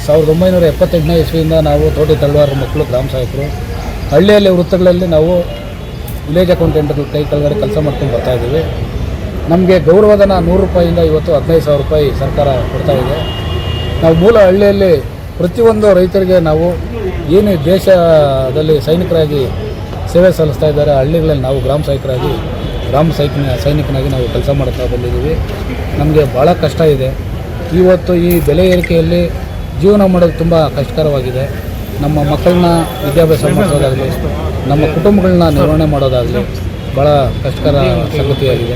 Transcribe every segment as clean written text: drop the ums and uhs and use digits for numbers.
1978ನೇ ಇಸ್ವಿಯಿಂದ ನಾವು ತೋಟಿ ತಳವಾರ ಮಕ್ಕಳು ಗ್ರಾಮ ಸಹಾಯಕರು ಹಳ್ಳಿಯಲ್ಲಿ ವೃತ್ತಗಳಲ್ಲಿ ನಾವು ವಿಲೇಜ್ ಅಕೌಂಟೆಂಟ್ಗಳ ಕೈ ಕೆಳಗಡೆ ಕೆಲಸ ಮಾಡ್ಕೊಂಡು ಬರ್ತಾಯಿದ್ದೀವಿ. ನಮಗೆ ಗೌರವಧನ 100 ರೂಪಾಯಿಂದ ಇವತ್ತು 15,000 ರೂಪಾಯಿ ಸರ್ಕಾರ ಕೊಡ್ತಾಯಿದೆ. ನಾವು ಮೂಲ ಹಳ್ಳಿಯಲ್ಲಿ ಪ್ರತಿಯೊಂದು ರೈತರಿಗೆ ನಾವು ಏನು ದೇಶದಲ್ಲಿ ಸೈನಿಕರಾಗಿ ಸೇವೆ ಸಲ್ಲಿಸ್ತಾ ಇದ್ದಾರೆ, ಹಳ್ಳಿಗಳಲ್ಲಿ ನಾವು ಗ್ರಾಮ ಸೈನಿಕನಾಗಿ ನಾವು ಕೆಲಸ ಮಾಡ್ತಾ ಬಂದಿದ್ದೀವಿ. ನಮಗೆ ಭಾಳ ಕಷ್ಟ ಇದೆ. ಇವತ್ತು ಈ ಬೆಲೆ ಏರಿಕೆಯಲ್ಲಿ ಜೀವನ ಮಾಡೋದು ತುಂಬ ಕಷ್ಟಕರವಾಗಿದೆ. ನಮ್ಮ ಮಕ್ಕಳನ್ನ ವಿದ್ಯಾಭ್ಯಾಸ ಮಾಡಿಸೋದಾಗಲಿ, ನಮ್ಮ ಕುಟುಂಬಗಳನ್ನ ನಿರ್ವಹಣೆ ಮಾಡೋದಾಗಲಿ ಭಾಳ ಕಷ್ಟಕರ ಸಂಗತಿಯಾಗಿದೆ.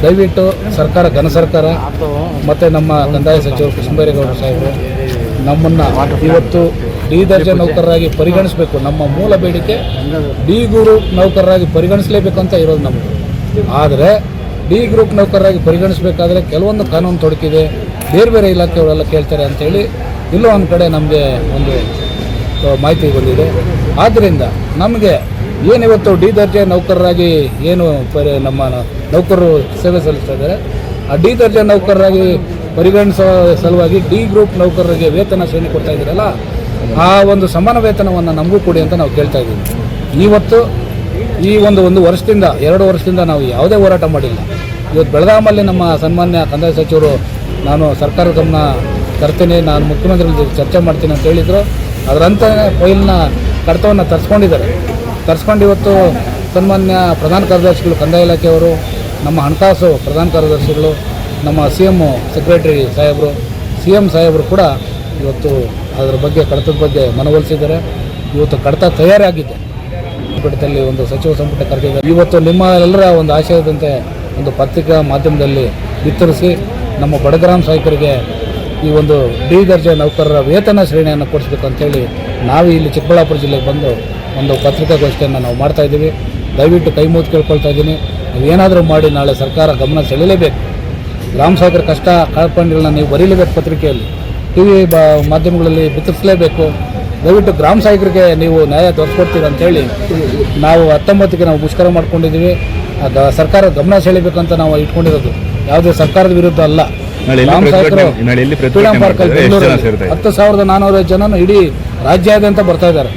ದಯವಿಟ್ಟು ಸರ್ಕಾರ, ಘನ ಸರ್ಕಾರ ಮತ್ತು ನಮ್ಮ ಕಂದಾಯ ಸಚಿವರು ಕೃಷ್ಣಬೈರೇಗೌಡ ಸಾಹೇಬರು ನಮ್ಮನ್ನು ಇವತ್ತು ಡಿ ದರ್ಜೆ ನೌಕರರಾಗಿ ಪರಿಗಣಿಸಬೇಕು. ನಮ್ಮ ಮೂಲ ಬೇಡಿಕೆ ಡಿ ಗ್ರೂಪ್ ನೌಕರರಾಗಿ ಪರಿಗಣಿಸಲೇಬೇಕು ಅಂತ ಇರೋದು ನಮ್ಮದು. ಆದರೆ ಡಿ ಗ್ರೂಪ್ ನೌಕರರಾಗಿ ಪರಿಗಣಿಸಬೇಕಾದ್ರೆ ಕೆಲವೊಂದು ಕಾನೂನು ತೊಡಕಿದೆ, ಬೇರೆ ಬೇರೆ ಇಲಾಖೆಯವರೆಲ್ಲ ಕೇಳ್ತಾರೆ ಅಂಥೇಳಿ ಇಲ್ಲೋ ಒಂದು ಕಡೆ ನಮಗೆ ಒಂದು ಮಾಹಿತಿ ಬಂದಿದೆ. ಆದ್ದರಿಂದ ನಮಗೆ ಏನಿವತ್ತು ಡಿ ದರ್ಜೆ ನೌಕರರಾಗಿ ಏನು ನಮ್ಮ ನೌಕರರು ಸೇವೆ ಸಲ್ಲಿಸ್ತಾ ಇದ್ದಾರೆ, ಆ ಡಿ ದರ್ಜೆ ನೌಕರರಾಗಿ ಪರಿಗಣಿಸೋ ಸಲುವಾಗಿ ಡಿ ಗ್ರೂಪ್ ನೌಕರರಿಗೆ ವೇತನ ಶ್ರೇಣಿ ಕೊಡ್ತಾ ಇದ್ದೀರಲ್ಲ, ಆ ಒಂದು ಸಮಾನ ವೇತನವನ್ನು ನಮಗೂ ಕೊಡಿ ಅಂತ ನಾವು ಕೇಳ್ತಾ ಇದ್ದೀವಿ. ಇವತ್ತು ಈ ಒಂದು ವರ್ಷದಿಂದ 2 ವರ್ಷದಿಂದ ನಾವು ಯಾವುದೇ ಹೋರಾಟ ಮಾಡಿಲ್ಲ. ಇವತ್ತು ಬೆಳಗಾಮಲ್ಲಿ ನಮ್ಮ ಸನ್ಮಾನ್ಯ ಕಂದಾಯ ಸಚಿವರು ನಾನು ಸರ್ಕಾರದ ಗಮನ ತರ್ತೀನಿ, ನಾನು ಮುಖ್ಯಮಂತ್ರಿಗಳ ಜೊತೆ ಚರ್ಚೆ ಮಾಡ್ತೀನಿ ಅಂತ ಹೇಳಿದರು. ಅದರಂಥ ಫೈಲ್ನ ಕಡತವನ್ನು ತರಿಸ್ಕೊಂಡು ಇವತ್ತು ಸನ್ಮಾನ್ಯ ಪ್ರಧಾನ ಕಾರ್ಯದರ್ಶಿಗಳು ಕಂದಾಯ ಇಲಾಖೆಯವರು, ನಮ್ಮ ಹಣಕಾಸು ಪ್ರಧಾನ ಕಾರ್ಯದರ್ಶಿಗಳು, ನಮ್ಮ CM ಸೆಕ್ರೆಟರಿ ಸಾಹೇಬರು, CM ಸಾಹೇಬರು ಕೂಡ ಇವತ್ತು ಅದರ ಬಗ್ಗೆ ಕಡತದ ಬಗ್ಗೆ ಮನವೊಲಿಸಿದ್ದಾರೆ. ಇವತ್ತು ಕಡತ ತಯಾರಾಗಿದೆ. ಪೀಠದಲ್ಲಿ ಒಂದು ಸಚಿವ ಸಂಪುಟ ಕರೆದಿದ್ದಾರೆ. ಇವತ್ತು ನಿಮ್ಮ ಎಲ್ಲರ ಒಂದು ಆಶಯದಂತೆ ಒಂದು ಪತ್ರಿಕಾ ಮಾಧ್ಯಮದಲ್ಲಿ ಬಿತ್ತರಿಸಿ ನಮ್ಮ ಬಡಗ್ರಾಮ ಸಹಾಯಕರಿಗೆ ಈ ಒಂದು ಡಿ ದರ್ಜೆ ನೌಕರರ ವೇತನ ಶ್ರೇಣಿಯನ್ನು ಕೊಡಿಸ್ಬೇಕಂತೇಳಿ ನಾವು ಇಲ್ಲಿ ಚಿಕ್ಕಬಳ್ಳಾಪುರ ಜಿಲ್ಲೆಗೆ ಬಂದು ಒಂದು ಪತ್ರಿಕಾಗೋಷ್ಠಿಯನ್ನು ನಾವು ಮಾಡ್ತಾಯಿದ್ದೀವಿ. ದಯವಿಟ್ಟು ಕೈ ಮುಗಿದು ಕೇಳ್ಕೊಳ್ತಾ ಇದ್ದೀನಿ, ನೀವೇನಾದರೂ ಮಾಡಿ ನಾಳೆ ಸರ್ಕಾರ ಗಮನ ಸೆಳೆಯಲೇಬೇಕು. ಗ್ರಾಮ ಸಹಾಯಕರ ಕಷ್ಟ ಕಾರ್ಪಣ್ಯಗಳನ್ನ ನೀವು ಬರೀಲೇಬೇಕು, ಪತ್ರಿಕೆಯಲ್ಲಿ TV ಮಾಧ್ಯಮಗಳಲ್ಲಿ ಬಿತ್ತರಿಸಲೇಬೇಕು. ದಯವಿಟ್ಟು ಗ್ರಾಮ ಸಹಾಯಕರಿಗೆ ನೀವು ನ್ಯಾಯ ದೊರಕಿಸ್ಕೊಡ್ತೀರ ಅಂತೇಳಿ ನಾವು 19ಕ್ಕೆ ನಾವು ಮುಷ್ಕರ ಮಾಡ್ಕೊಂಡಿದ್ದೀವಿ. ಸರ್ಕಾರ ಗಮನ ಸೆಳೆಯಬೇಕಂತ ನಾವು ಇಟ್ಕೊಂಡಿರೋದು, ಯಾವುದೇ ಸರ್ಕಾರದ ವಿರುದ್ಧ ಅಲ್ಲ. ಗ್ರಾಮ ಸಹಾಯಕರು ಫ್ರೀಡಂ ಪಾರ್ಕಲ್ಲಿ ಬೆಂಗಳೂರಲ್ಲಿ 10,400 ಜನನು ಇಡೀ ರಾಜ್ಯಾದ್ಯಂತ ಬರ್ತಾ ಇದ್ದಾರೆ.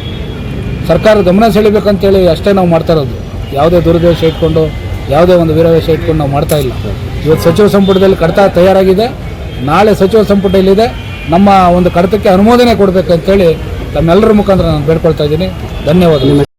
ಸರ್ಕಾರ ಗಮನ ಸೆಳಿಬೇಕಂತೇಳಿ ಅಷ್ಟೇ ನಾವು ಮಾಡ್ತಾ ಇರೋದು. ಯಾವುದೇ ದುರುದ್ದೇಶ ಇಟ್ಕೊಂಡು, ಯಾವುದೇ ಒಂದು ವೀರಾವೇಶ ಇಟ್ಕೊಂಡು ನಾವು ಮಾಡ್ತಾ ಇಲ್ಲ. ಇವತ್ತು ಸಚಿವ ಸಂಪುಟದಲ್ಲಿ ಕಡತ ತಯಾರಾಗಿದೆ. ನಾಳೆ ಸಚಿವ ಸಂಪುಟ ಇಲ್ಲಿದೆ. ನಮ್ಮ ಒಂದು ಕಡತಕ್ಕೆ ಅನುಮೋದನೆ ಕೊಡಬೇಕಂತೇಳಿ ತಮ್ಮೆಲ್ಲರ ಮುಖಾಂತರ ನಾನು ಬೇಡ್ಕೊಳ್ತಾ ಇದ್ದೀನಿ. ಧನ್ಯವಾದಗಳು.